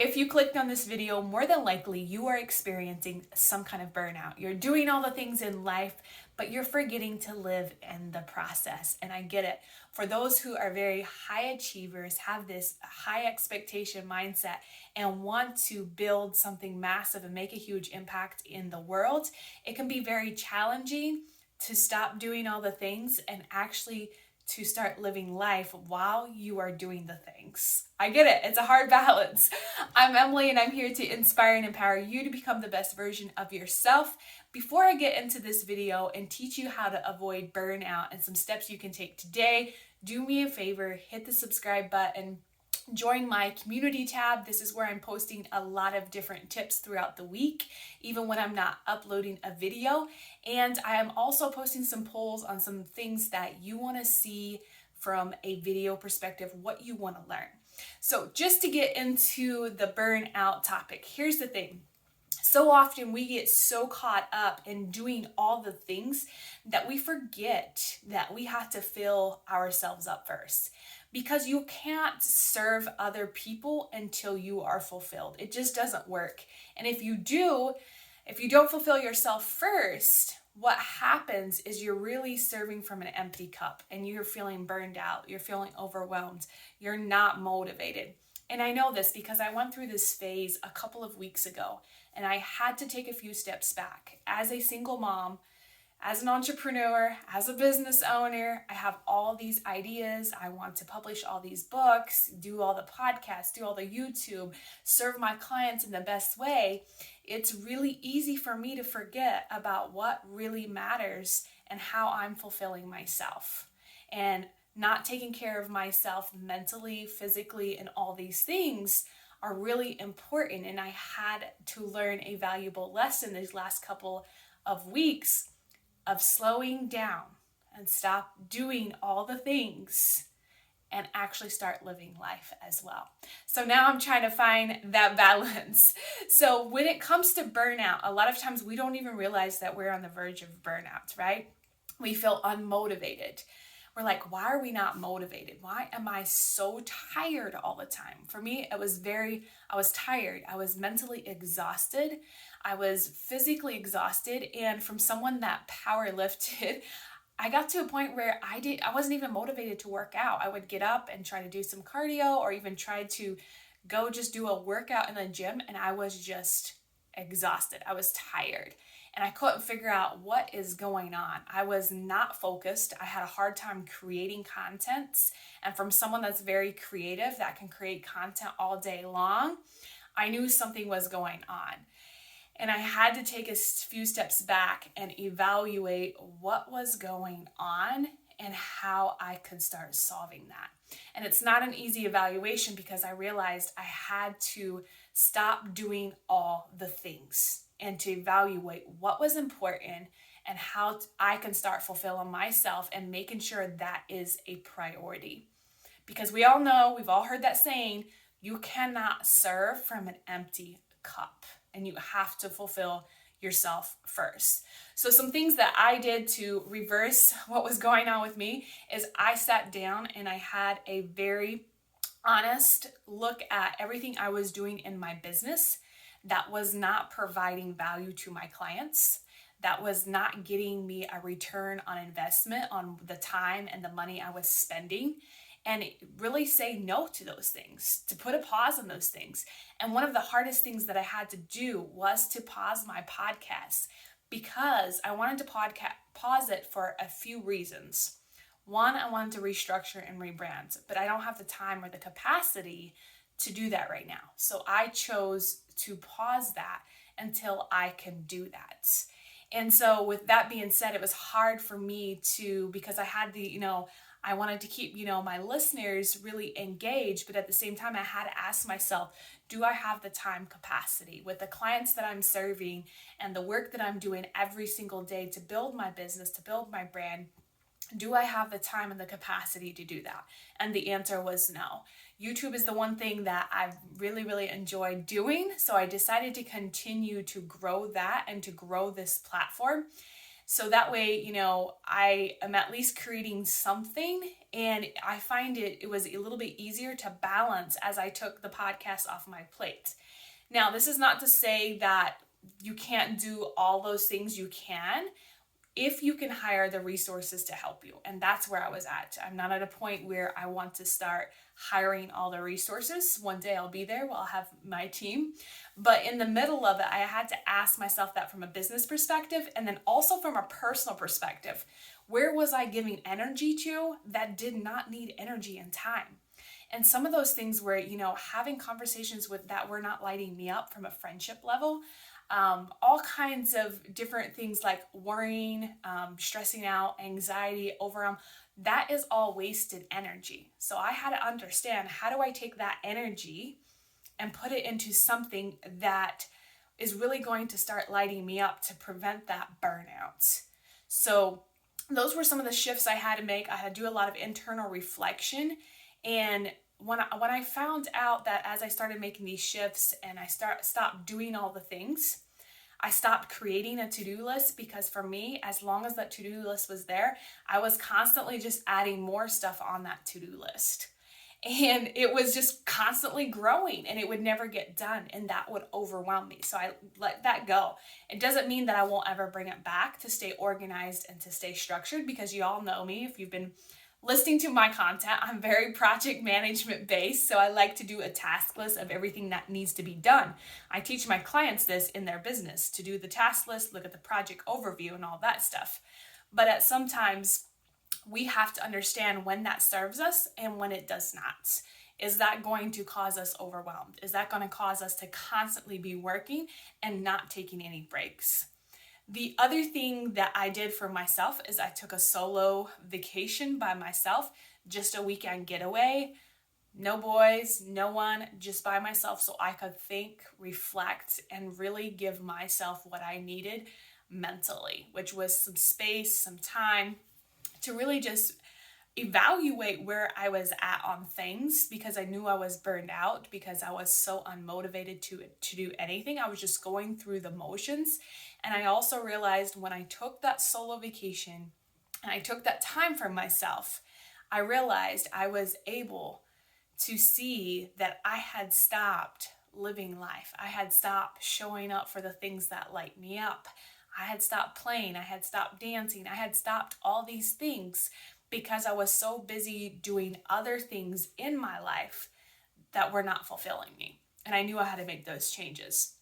If you clicked on this video, more than likely you are experiencing some kind of burnout. You're doing all the things in life, but you're forgetting to live in the process. And I get it. For those who are very high achievers, have this high expectation mindset, and want to build something massive and make a huge impact in the world, it can be very challenging to stop doing all the things and actually to start living life while you are doing the things. I get it. It's a hard balance. I'm Emily, and I'm here to inspire and empower you to become the best version of yourself. Before I get into this video and teach you how to avoid burnout and some steps you can take today, do me a favor, hit the subscribe button. Join my community tab. This is where I'm posting a lot of different tips throughout the week, even when I'm not uploading a video. And I am also posting some polls on some things that you want to see from a video perspective, what you want to learn. So just to get into the burnout topic, here's the thing. So often we get so caught up in doing all the things that we forget that we have to fill ourselves up first. Because you can't serve other people until you are fulfilled. It just doesn't work. And if you don't fulfill yourself first, what happens is you're really serving from an empty cup and you're feeling burned out. You're feeling overwhelmed. You're not motivated. And I know this because I went through this phase a couple of weeks ago, and I had to take a few steps back. As a single mom, as an entrepreneur, as a business owner, I have all these ideas. I want to publish all these books, do all the podcasts, do all the YouTube, serve my clients in the best way. It's really easy for me to forget about what really matters and how I'm fulfilling myself. And not taking care of myself mentally, physically, and all these things are really important. And I had to learn a valuable lesson these last couple of weeks of slowing down and stop doing all the things and actually start living life as well. So now I'm trying to find that balance. So when it comes to burnout, a lot of times we don't even realize that we're on the verge of burnout, right? We feel unmotivated. We're like, why are we not motivated? Why am I so tired all the time? For me, I was tired. I was mentally exhausted. I was physically exhausted. And from someone that power lifted, I got to a point where I wasn't even motivated to work out. I would get up and try to do some cardio or even try to go just do a workout in the gym. And I was just exhausted. I was tired. And I couldn't figure out what is going on. I was not focused. I had a hard time creating content. And from someone that's very creative, that can create content all day long, I knew something was going on. And I had to take a few steps back and evaluate what was going on and how I could start solving that. And it's not an easy evaluation because I realized I had to stop doing all the things and to evaluate what was important and how I can start fulfilling myself and making sure that is a priority. Because we all know, we've all heard that saying, you cannot serve from an empty cup, and you have to fulfill yourself first. So some things that I did to reverse what was going on with me is I sat down and I had a very honest look at everything I was doing in my business that was not providing value to my clients, that was not getting me a return on investment on the time and the money I was spending, and really say no to those things, to put a pause on those things. And one of the hardest things that I had to do was to pause my podcast because I wanted to pause it for a few reasons. One, I wanted to restructure and rebrand, but I don't have the time or the capacity to do that right now. So I chose to pause that until I can do that. And so with that being said, it was hard for me because I had I wanted to keep, my listeners really engaged, but at the same time, I had to ask myself, do I have the time capacity with the clients that I'm serving and the work that I'm doing every single day to build my business, to build my brand? Do I have the time and the capacity to do that? And the answer was no. YouTube is the one thing that I've really, really enjoyed doing. So I decided to continue to grow that and to grow this platform. So that way, I am at least creating something, and I find it was a little bit easier to balance as I took the podcast off my plate. Now, this is not to say that you can't do all those things. You can, if you can hire the resources to help you. And that's where I was at. I'm not at a point where I want to start hiring all the resources. One day I'll be there, I'll have my team. But in the middle of it, I had to ask myself that from a business perspective, and then also from a personal perspective. Where was I giving energy to that did not need energy and time? And some of those things were, having conversations with that were not lighting me up from a friendship level. All kinds of different things like worrying, stressing out, anxiety, overwhelm, that is all wasted energy. So I had to understand, how do I take that energy and put it into something that is really going to start lighting me up to prevent that burnout? So those were some of the shifts I had to make. I had to do a lot of internal reflection. And when I found out that as I started making these shifts and I stopped doing all the things, I stopped creating a to-do list, because for me, as long as that to-do list was there, I was constantly just adding more stuff on that to-do list. And it was just constantly growing and it would never get done, and that would overwhelm me. So I let that go. It doesn't mean that I won't ever bring it back to stay organized and to stay structured, because you all know me. If you've been listening to my content, I'm very project management based, so I like to do a task list of everything that needs to be done. I teach my clients this in their business, to do the task list, look at the project overview and all that stuff. But at sometimes we have to understand when that serves us and when it does not. Is that going to cause us overwhelmed? Is that going to cause us to constantly be working and not taking any breaks? The other thing that I did for myself is I took a solo vacation by myself, just a weekend getaway. No boys, no one, just by myself, so I could think, reflect, and really give myself what I needed mentally, which was some space, some time to really just evaluate where I was at on things, because I knew I was burned out, because I was so unmotivated to do anything. I was just going through the motions. And I also realized when I took that solo vacation and I took that time for myself, I realized I was able to see that I had stopped living life. I had stopped showing up for the things that light me up. I had stopped playing. I had stopped dancing. I had stopped all these things because I was so busy doing other things in my life that were not fulfilling me. And I knew I had to make those changes.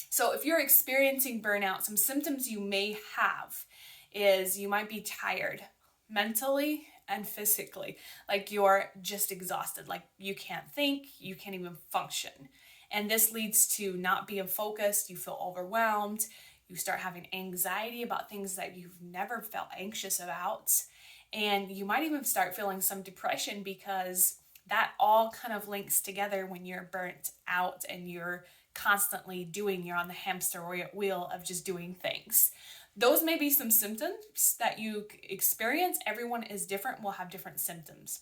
So if you're experiencing burnout, some symptoms you may have is you might be tired mentally and physically, like you're just exhausted, like you can't think, you can't even function. And this leads to not being focused, you feel overwhelmed, you start having anxiety about things that you've never felt anxious about. And you might even start feeling some depression, because that all kind of links together when you're burnt out and you're constantly you're on the hamster wheel of just doing things. Those may be some symptoms that you experience. Everyone is different, will have different symptoms.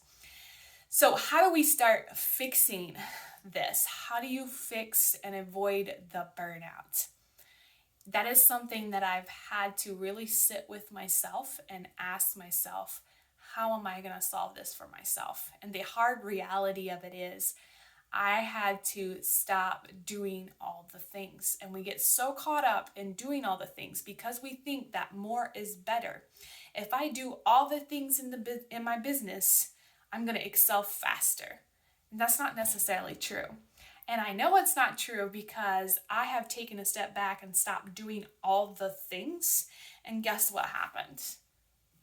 So how do we start fixing this? How do you fix and avoid the burnout? That is something that I've had to really sit with myself and ask myself, how am I going to solve this for myself? And the hard reality of it is I had to stop doing all the things. And we get so caught up in doing all the things because we think that more is better. If I do all the things in my business, I'm going to excel faster. And that's not necessarily true. And I know it's not true because I have taken a step back and stopped doing all the things. And guess what happened?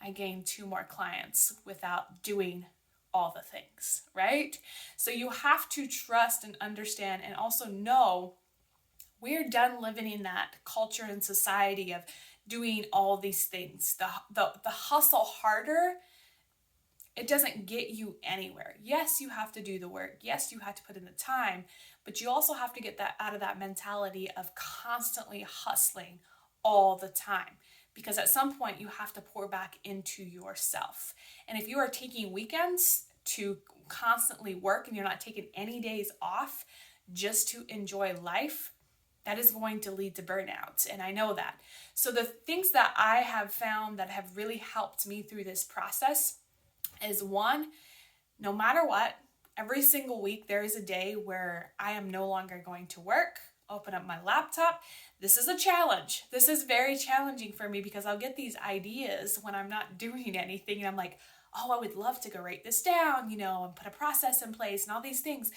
I gained 2 more clients without doing all the things, right? So you have to trust and understand and also know we're done living in that culture and society of doing all these things. The hustle harder, it doesn't get you anywhere. Yes, you have to do the work. Yes, you have to put in the time, but you also have to get that out of that mentality of constantly hustling all the time. Because at some point you have to pour back into yourself. And if you are taking weekends to constantly work and you're not taking any days off just to enjoy life, that is going to lead to burnout. And I know that. So the things that I have found that have really helped me through this process is, one, no matter what, every single week there is a day where I am no longer going to work, open up my laptop. This is a challenge. This is very challenging for me because I'll get these ideas when I'm not doing anything, and I'm like, oh, I would love to go write this down, and put a process in place and all these things.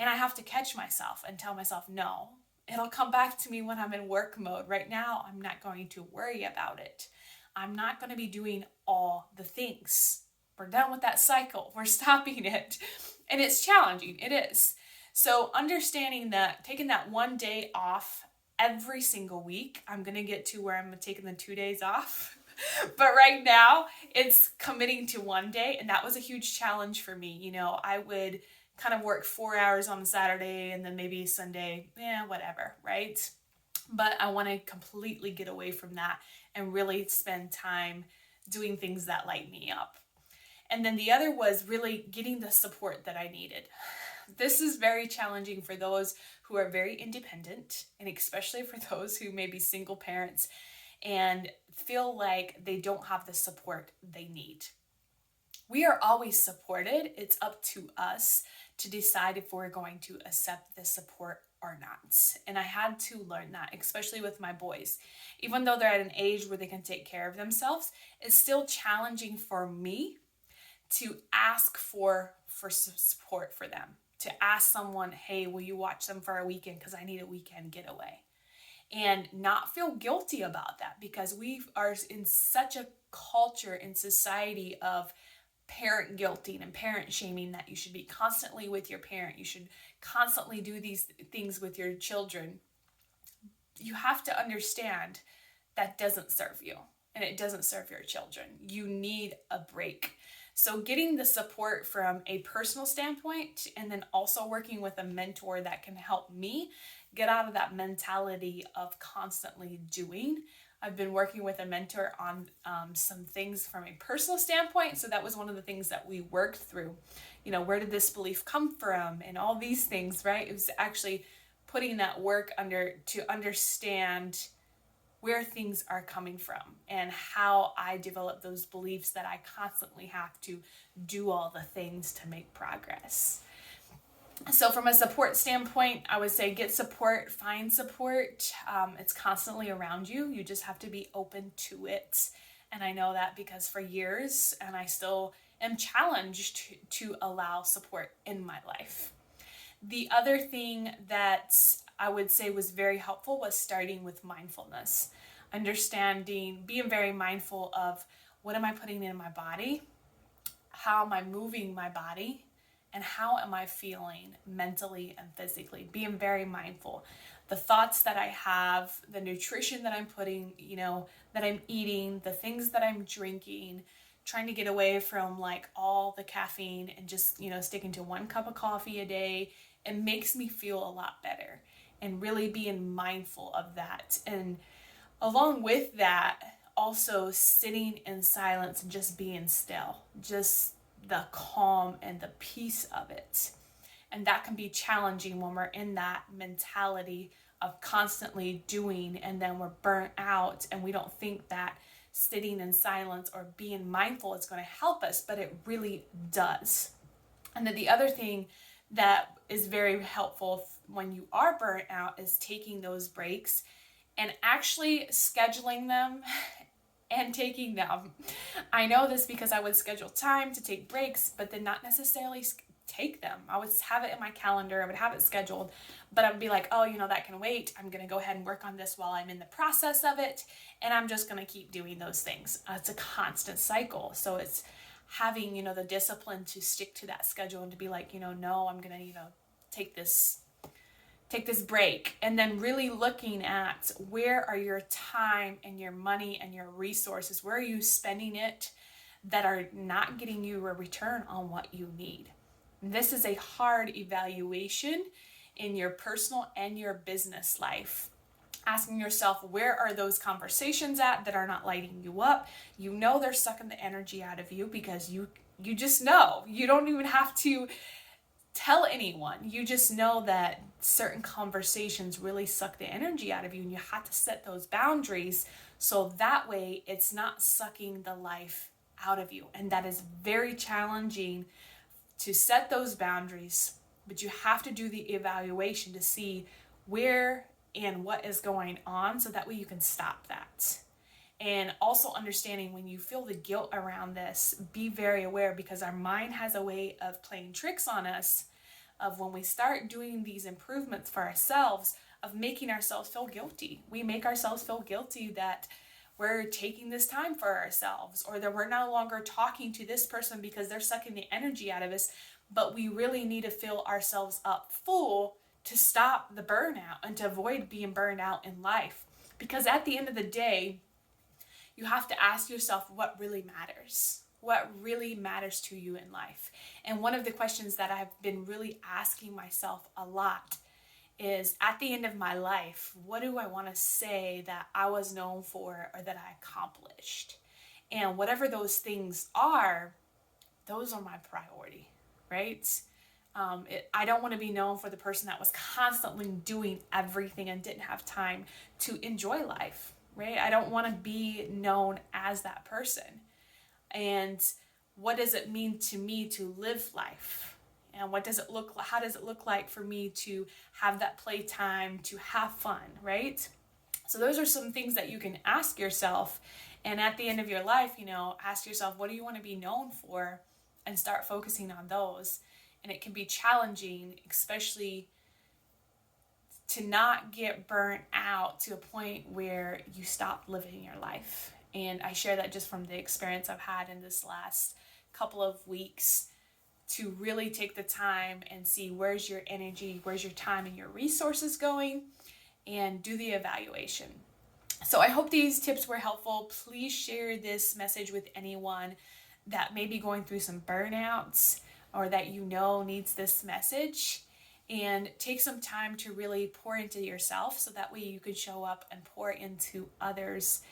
And I have to catch myself and tell myself, no, it'll come back to me when I'm in work mode. Right now, I'm not going to worry about it. I'm not going to be doing all the things. We're done with that cycle. We're stopping it. And it's challenging. It is. So understanding that, taking that one day off every single week, I'm going to get to where I'm taking the 2 days off. But right now, it's committing to one day. And that was a huge challenge for me. I would kind of work 4 hours on Saturday and then maybe Sunday, whatever, right? But I want to completely get away from that and really spend time doing things that light me up. And then the other was really getting the support that I needed. This is very challenging for those who are very independent, and especially for those who may be single parents and feel like they don't have the support they need. We are always supported. It's up to us to decide if we're going to accept the support or not. And I had to learn that, especially with my boys. Even though they're at an age where they can take care of themselves, it's still challenging for me to ask for support for them. To ask someone, hey, will you watch them for a weekend because I need a weekend getaway? And not feel guilty about that, because we are in such a culture in society of parent guilting and parent shaming that you should be constantly with your parent. You should constantly do these things with your children. You have to understand that doesn't serve you, and it doesn't serve your children. You need a break. So getting the support from a personal standpoint, and then also working with a mentor that can help me get out of that mentality of constantly doing. I've been working with a mentor on some things from a personal standpoint. So that was one of the things that we worked through. Where did this belief come from? And all these things, right? It was actually putting that work to understand where things are coming from and how I develop those beliefs that I constantly have to do all the things to make progress. So from a support standpoint, I would say get support, find support. It's constantly around you. You just have to be open to it. And I know that because for years, and I still am challenged to allow support in my life. The other thing that I would say was very helpful was starting with mindfulness. Being very mindful of what am I putting in my body? How am I moving my body? And how am I feeling mentally and physically? Being very mindful. The thoughts that I have, the nutrition that I'm putting, that I'm eating, the things that I'm drinking, trying to get away from like all the caffeine and just, sticking to 1 cup of coffee a day. It makes me feel a lot better, and really being mindful of that. And along with that, also sitting in silence and just being still, just the calm and the peace of it. And that can be challenging when we're in that mentality of constantly doing, and then we're burnt out and we don't think that sitting in silence or being mindful is going to help us, but it really does. And then the other thing that is very helpful when you are burnt out is taking those breaks and actually scheduling them and taking them. I know this because I would schedule time to take breaks, but then not necessarily take them. I would have it in my calendar. I would have it scheduled, but I would be like, oh, that can wait. I'm going to go ahead and work on this while I'm in the process of it. And I'm just going to keep doing those things. It's a constant cycle. So it's having, the discipline to stick to that schedule and to be like, no, I'm going to, take this break. And then really looking at where are your time and your money and your resources, where are you spending it that are not getting you a return on what you need. This is a hard evaluation in your personal and your business life. Asking yourself, where are those conversations at that are not lighting you up? They're sucking the energy out of you because you just know. You don't even have to tell anyone. You just know that certain conversations really suck the energy out of you, and you have to set those boundaries so that way it's not sucking the life out of you. And that is very challenging to set those boundaries, but you have to do the evaluation to see where and what is going on so that way you can stop that. And also understanding when you feel the guilt around this, be very aware, because our mind has a way of playing tricks on us of when we start doing these improvements for ourselves, of making ourselves feel guilty. We make ourselves feel guilty that we're taking this time for ourselves, or that we're no longer talking to this person because they're sucking the energy out of us. But we really need to fill ourselves up full to stop the burnout and to avoid being burned out in life. Because at the end of the day, you have to ask yourself what really matters. What really matters to you in life. And one of the questions that I've been really asking myself a lot is, at the end of my life, what do I want to say that I was known for or that I accomplished? And whatever those things are, those are my priority, right? I don't want to be known for the person that was constantly doing everything and didn't have time to enjoy life, right? I don't want to be known as that person. And what does it mean to me to live life? And what does it look like? How does it look like for me to have that playtime, to have fun, right? So those are some things that you can ask yourself. And at the end of your life, ask yourself, what do you want to be known for? And start focusing on those. And it can be challenging, especially to not get burnt out to a point where you stop living your life. And I share that just from the experience I've had in this last couple of weeks, to really take the time and see where's your energy, where's your time and your resources going, and do the evaluation. So I hope these tips were helpful. Please share this message with anyone that may be going through some burnouts or that needs this message. And take some time to really pour into yourself so that way you can show up and pour into others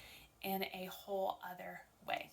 in a whole other way.